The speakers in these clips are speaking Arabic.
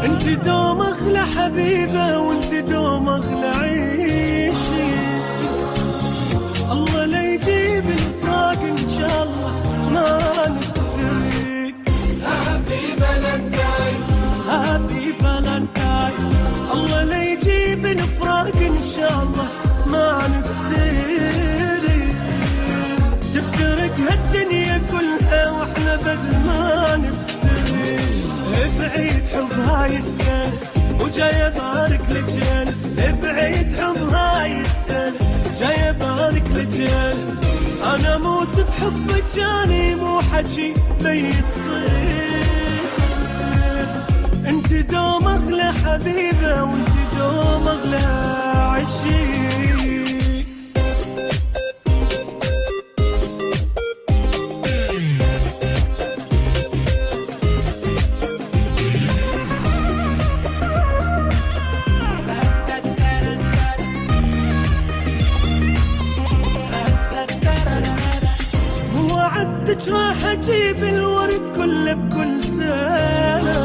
انت دوم اغلى حبيبه وانت دوم اغلى عيشي. الله لا يجيب الفراق ان شاء الله ما نفترق. هابي فالنتاين هابي فالنتاين. الله لا يجيب الفراق ان شاء الله ما نفترق. تفترق هالدنيا كلها واحنا بدل ما نفترق. بعيد حب هاي السنة وجاي ابارك لجل. بعيد حب هاي السنة جاي ابارك لجل. انا موت بحبك جاني مو حكي بيت صير. انت دوم اغلى حبيبة وانت دوم اغلى عشيق. وعدتك راح اجيب الورد كله بكل سنة.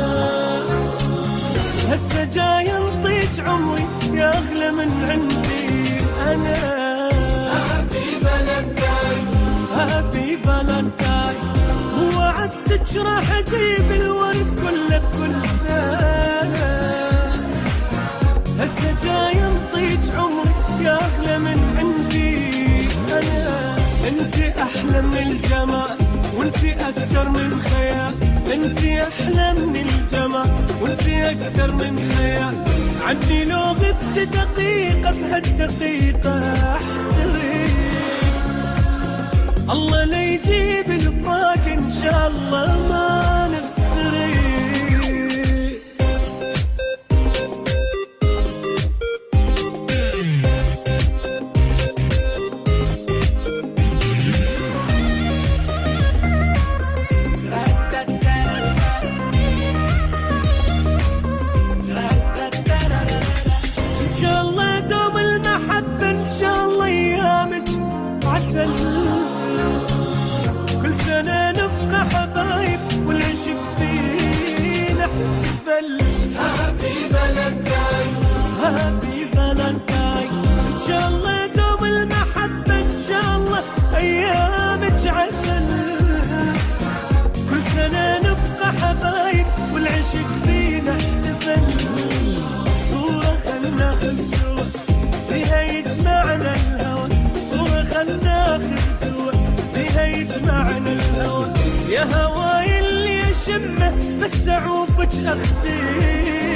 هسه جاي انطيك عمري يا اغلى من عندي انا. هابي فالنتاين هابي فالنتاين. وعدتك راح اجيب الورد كله بكل سنة. هسه جاي انطيك عمري يا اغلى من عندي انا. انت احلى من الجمال وانت اكثر من خيال. انت احلى من الجمال وانت اكثر من خيال. عني لو غبت دقيقة بهالدقيقة احترق. الله لا يجيب الفراق ان شاء الله ما نفترق. كل سنة نبقى حبايب والعشق فينا احتفل. هابي فالنتاين هابي فالنتاين. ان شاء الله دوم المحبة ان شاء الله ايامك عسل. كل سنة نبقى حبايب والعشق فينا احتفل. صورة خلنا ناخذ سوا فيها يجمعنا الهوى. صورة خلنا ناخذ سوا فيها يجمعنا الهوى. يا هواي اللي اشمه بس اعوفك اختي.